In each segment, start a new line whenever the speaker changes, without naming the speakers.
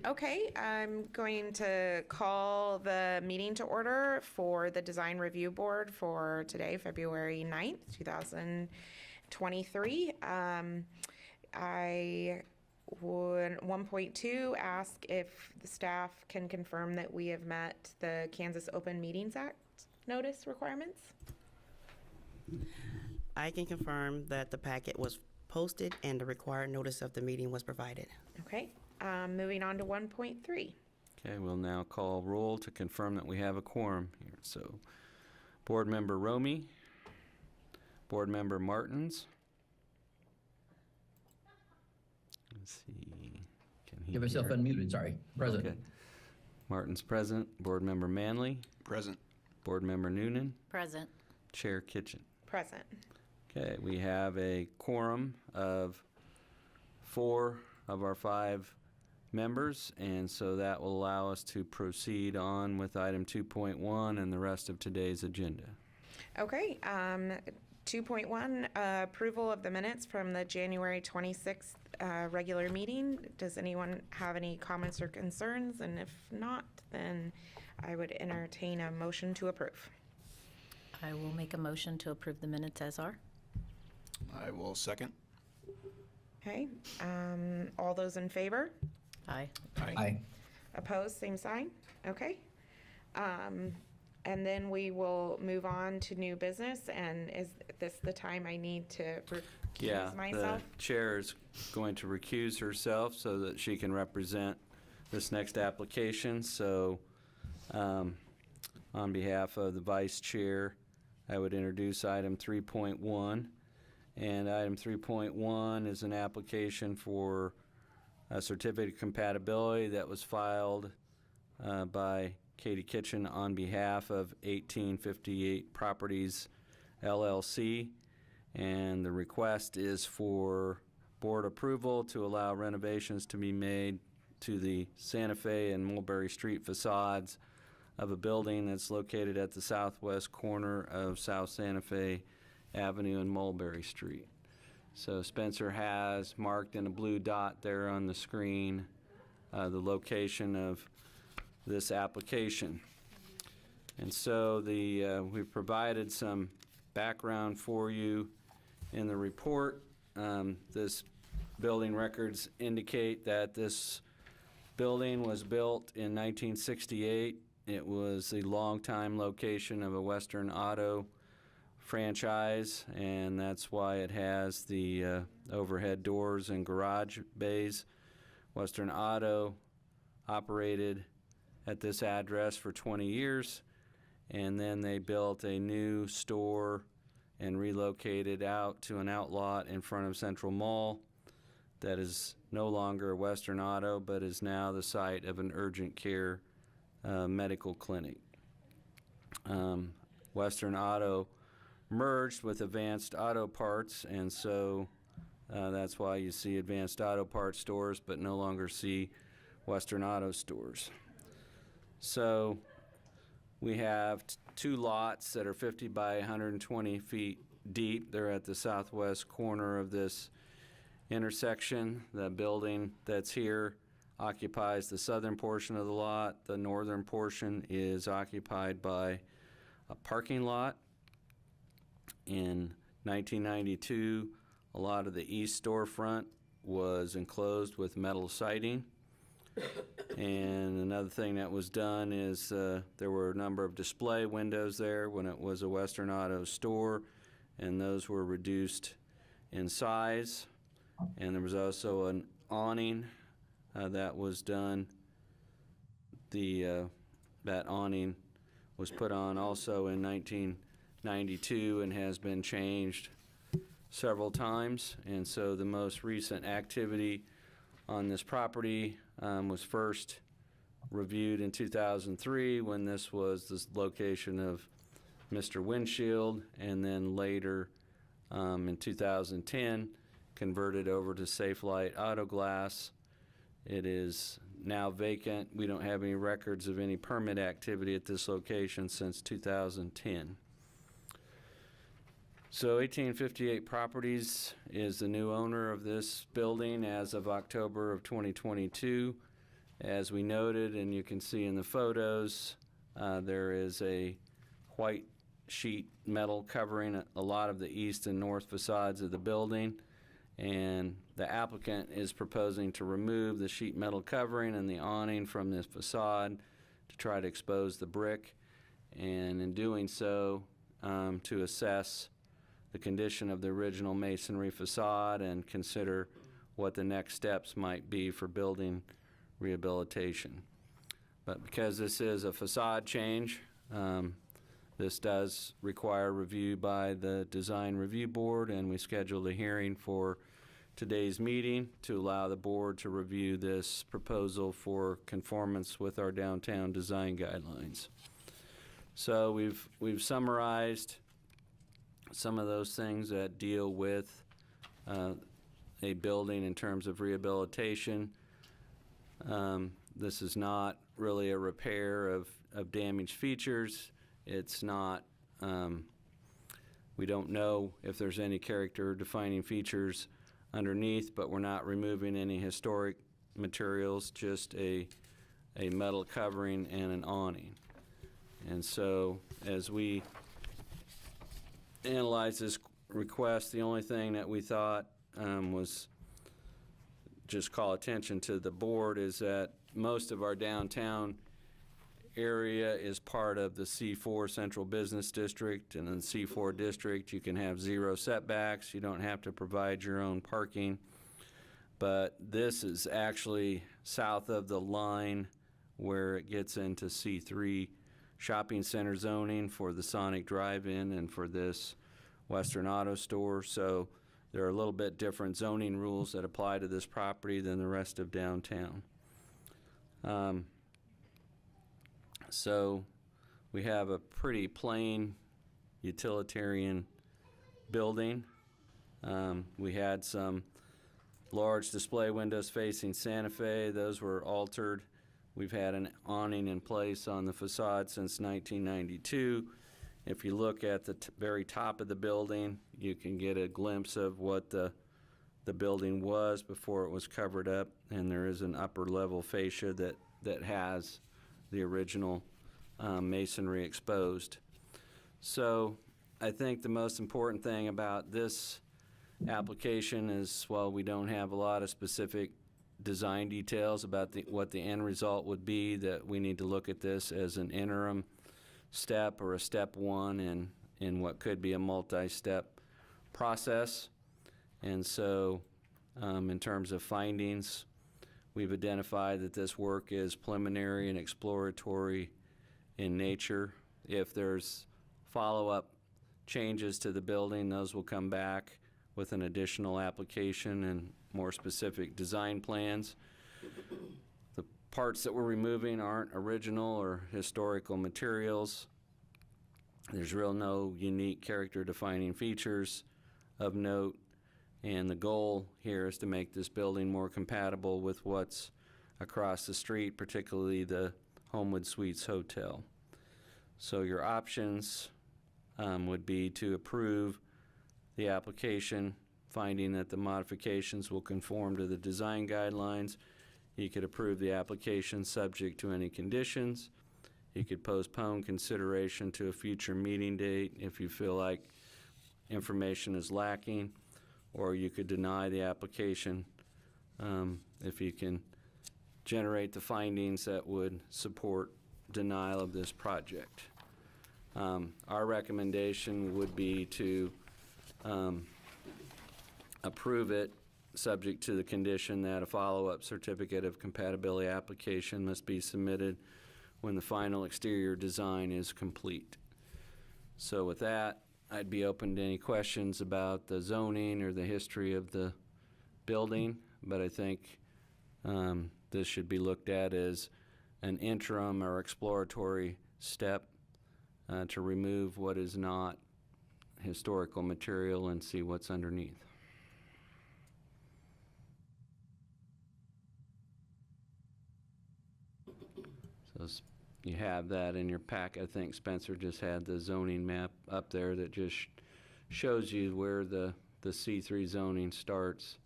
Okay, I'm going to call the meeting to order for the Design Review Board for today, February 9th, 2023. I would 1.2 ask if the staff can confirm that we have met the Kansas Open Meetings Act notice requirements.
I can confirm that the packet was posted and the required notice of the meeting was provided.
Okay, moving on to 1.3.
Okay, we'll now call roll to confirm that we have a quorum here. So, Board Member Romy, Board Member Martins. Let's see. Can he
Give yourself
hear?
unmuted, sorry. Present.
Okay. Martin's present. Board Member Manley.
Present.
Board Member Noonan.
Present.
Chair Kitchen.
Present.
Okay, we have a quorum of 4 of our 5 members, and so that will allow us to proceed on with item 2.1 and the rest of today's agenda.
Okay, 2.1, approval of the minutes from the January 26th regular meeting. Does anyone have any comments or concerns? And if not, then I would entertain a motion to approve.
I will make a motion to approve the minutes as are.
I will second.
Okay, all those in favor?
Aye.
Aye.
Opposed, same sign? Okay. And then we will move on to new business, and is this the time I need to recuse myself?
The chair is going to recuse herself so that she can represent this next application. So on behalf of the vice chair, I would introduce item 3.1. And item 3.1 is an application for a certificate of compatibility that was filed by Katie Kitchen on behalf of 1858 Properties LLC, and the request is for board approval to allow renovations to be made to the Santa Fe and Mulberry Street facades of a building that's located at the southwest corner of South Santa Fe Avenue and Mulberry Street. So Spencer has marked in a blue dot there on the screen the location of this application. And so we've provided some background for you in the report. This building records indicate that this building was built in 1968. It was the longtime location of a Western Auto franchise, and that's why it has the overhead doors and garage bays. Western Auto operated at this address for 20 years, and then they built a new store and relocated out to an outlot in front of Central Mall that is no longer Western Auto, but is now the site of an urgent care medical clinic. Western Auto merged with Advanced Auto Parts, and so that's why you see Advanced Auto Parts stores but no longer see Western Auto stores. So we have 2 lots that are 50 by 120 feet deep. They're at the southwest corner of this intersection. The building that's here occupies the southern portion of the lot. The northern portion is occupied by a parking lot. In 1992, a lot of the east storefront was enclosed with metal siding. And another thing that was done is there were a number of display windows there when it was a Western Auto store, and those were reduced in size. And there was also an awning that was done. That awning was put on also in 1992 and has been changed several times. And so the most recent activity on this property was first reviewed in 2003 when this was the location of Mr. Windshield, and then later in 2010 converted over to Safe Light Auto Glass. It is now vacant. We don't have any records of any permit activity at this location since 2010. So 1858 Properties is the new owner of this building as of October of 2022. As we noted, and you can see in the photos, there is a white sheet metal covering a lot of the east and north facades of the building, and the applicant is proposing to remove the sheet metal covering and the awning from this facade to try to expose the brick, and in doing so, to assess the condition of the original masonry facade and consider what the next steps might be for building rehabilitation. But because this is a facade change, this does require review by the Design Review Board, and we scheduled a hearing for today's meeting to allow the board to review this proposal for conformance with our downtown design guidelines. So we've summarized some of those things that deal with a building in terms of rehabilitation. This is not really a repair of damaged features. It's not, we don't know if there's any character defining features underneath, but we're not removing any historic materials, just a metal covering and an awning. And so as we analyze this request, the only thing that we thought was just call attention to the board is that most of our downtown area is part of the C4 Central Business District, and in the C4 district you can have 0 setbacks. You don't have to provide your own parking. But this is actually south of the line where it gets into C3 shopping center zoning for the Sonic Drive-In and for this Western Auto Store. So there are a little bit different zoning rules that apply to this property than the rest of downtown. So we have a pretty plain utilitarian building. We had some large display windows facing Santa Fe. Those were altered. We've had an awning in place on the facade since 1992. If you look at the very top of the building, you can get a glimpse of what the building was before it was covered up, and there is an upper level fascia that has the original masonry exposed. So I think the most important thing about this application is, while we don't have a lot of specific design details about what the end result would be, that we need to look at this as an interim step or a step one in what could be a multi-step process. And so in terms of findings, we've identified that this work is preliminary and exploratory in nature. If there's follow-up changes to the building, those will come back with an additional application and more specific design plans. The parts that we're removing aren't original or historical materials. There's no unique character defining features of note, and the goal here is to make this building more compatible with what's across the street, particularly the Homewood Suites Hotel. So your options would be to approve the application, finding that the modifications will conform to the design guidelines. You could approve the application subject to any conditions. You could postpone consideration to a future meeting date if you feel like information is lacking, or you could deny the application if you can generate the findings that would support denial of this project. Our recommendation would be to approve it subject to the condition that a follow-up certificate of compatibility application must be submitted when the final exterior design is complete. So with that, I'd be open to any questions about the zoning or the history of the building, but I think this should be looked at as an interim or exploratory step to remove what is not historical material and see what's underneath. So you have that in your pack. I think Spencer just had the zoning map up there that just shows you where the C3 zoning starts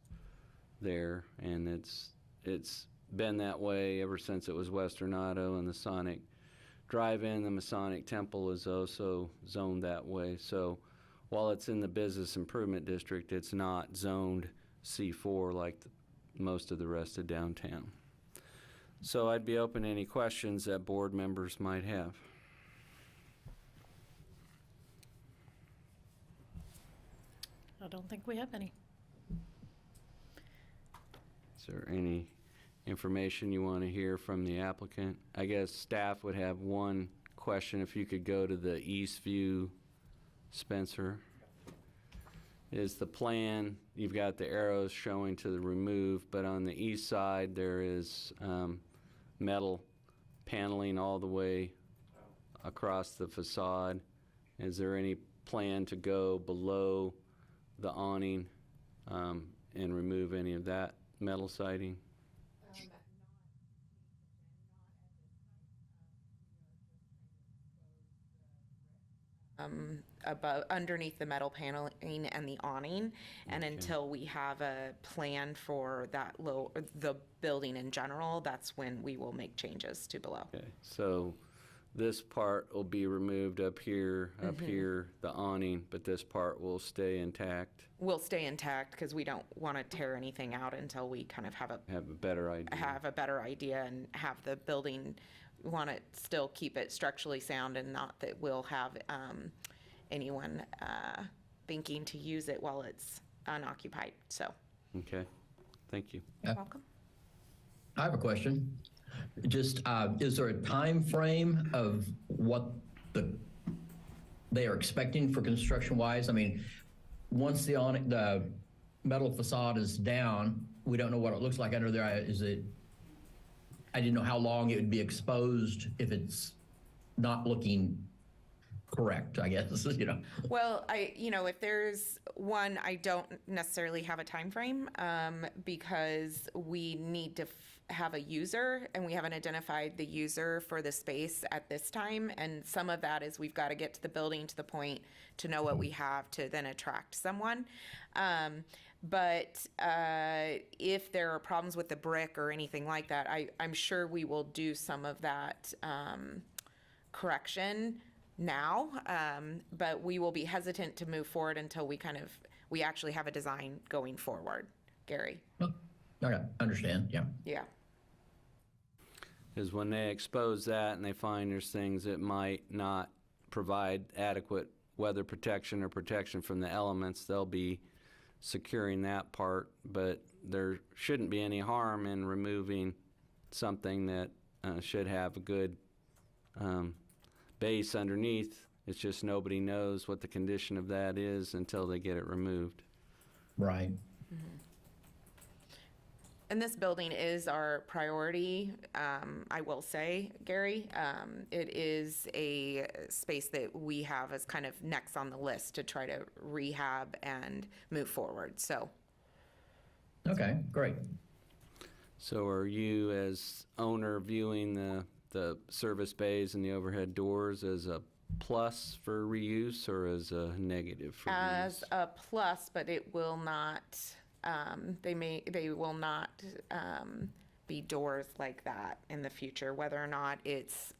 there, and it's been that way ever since it was Western Auto, and the Sonic Drive-In, the Masonic Temple is also zoned that way. So while it's in the business improvement district, it's not zoned C4 like most of the rest of downtown. So I'd be open to any questions that board members might have.
I don't think we have any.
Is there any information you want to hear from the applicant? I guess staff would have one question. If you could go to the east view, Spencer. Is the plan, you've got the arrows showing to the remove, but on the east side there is metal paneling all the way across the facade. Is there any plan to go below the awning and remove any of that metal siding?
Above, underneath the metal paneling and the awning, and
Okay.
until we have a plan for that the building in general, that's when we will make changes to below.
Okay, so this part will be removed up here, the awning, but this part will stay intact,
We'll stay intact because we don't want to tear anything out until we kind of have a
better idea.
better idea and have the building, want to still keep it structurally sound, and not that we'll have anyone thinking to use it while it's unoccupied. So,
Okay, thank you.
you're welcome.
I have a question. Just, is there a time frame of what they are expecting for construction-wise? I mean, once the metal facade is down, we don't know what it looks like under there. I didn't know how long it would be exposed if it's not looking correct, I guess, you know.
Well, if there's one, I don't necessarily have a time frame because we need to have a user, and we haven't identified the user for the space at this time. And some of that is we've got to get to the building to the point to know what we have to then attract someone. But if there are problems with the brick or anything like that, I'm sure we will do some of that correction now, but we will be hesitant to move forward until we actually have a design going forward. Gary?
Okay, understand, yeah.
Yeah.
Is when they expose that and they find there's things that might not provide adequate weather protection or protection from the elements, they'll be securing that part, but there shouldn't be any harm in removing something that should have a good base underneath. It's just nobody knows what the condition of that is until they get it removed.
Right.
And this building is our priority, I will say, Gary. It is a space that we have as kind of next on the list to try to rehab and move forward, so.
Okay, great.
So are you, as owner, viewing the service bays and the overhead doors as a plus for reuse or as a negative for reuse?
As a plus, but it will not, they will not be doors like that in the future, whether or not it's,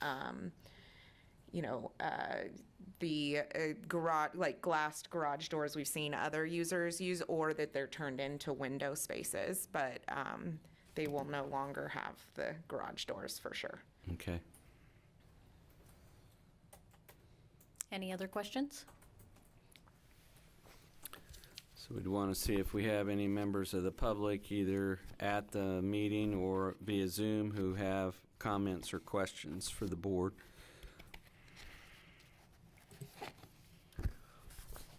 the garage, like glassed garage doors we've seen other users use, or that they're turned into window spaces, but they will no longer have the garage doors for sure.
Okay.
Any other questions?
So we'd want to see if we have any members of the public, either at the meeting or via Zoom, who have comments or questions for the board.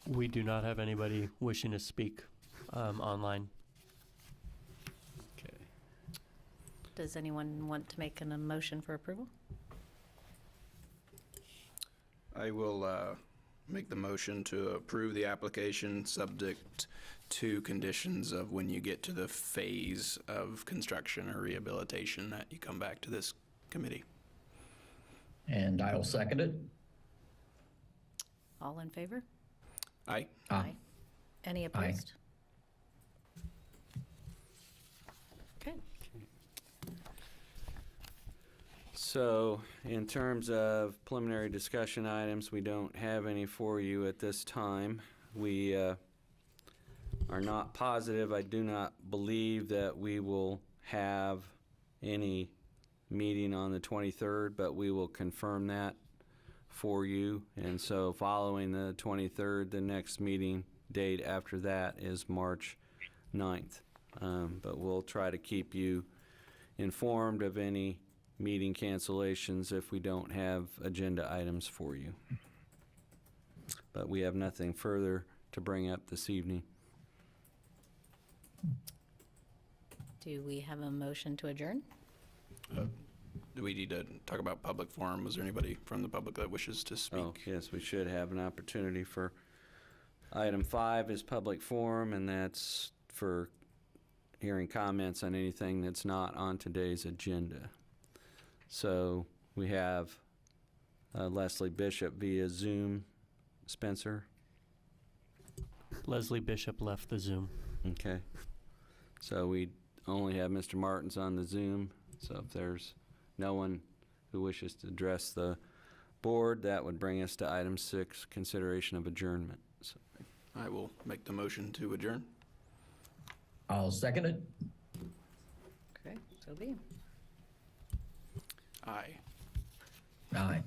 We do not have anybody wishing to speak online.
Okay.
Does anyone want to make a motion for approval?
I will make the motion to approve the application subject to conditions of when you get to the phase of construction or rehabilitation that you come back to this committee.
And I will second it.
All in favor?
Aye.
Aye. Any opposed? Okay.
So, in terms of preliminary discussion items, we don't have any for you at this time. We are not positive. I do not believe that we will have any meeting on the 23rd, but we will confirm that for you. And so following the 23rd, the next meeting date after that is March 9th. But we'll try to keep you informed of any meeting cancellations if we don't have agenda items for you. But we have nothing further to bring up this evening.
Do we have a motion to adjourn?
Do we need to talk about public forum? Was there anybody from the public that wishes to speak?
Oh, yes, we should have an opportunity for item 5 is public forum, and that's for hearing comments on anything that's not on today's agenda. So we have Leslie Bishop via Zoom. Spencer?
Leslie Bishop left the Zoom.
Okay. So we only have Mr. Martins on the Zoom. So if there's no one who wishes to address the board, that would bring us to item 6, consideration of adjournment. So,
I will make the motion to adjourn.
I'll second it.
Okay, so be.
Aye.
Aye.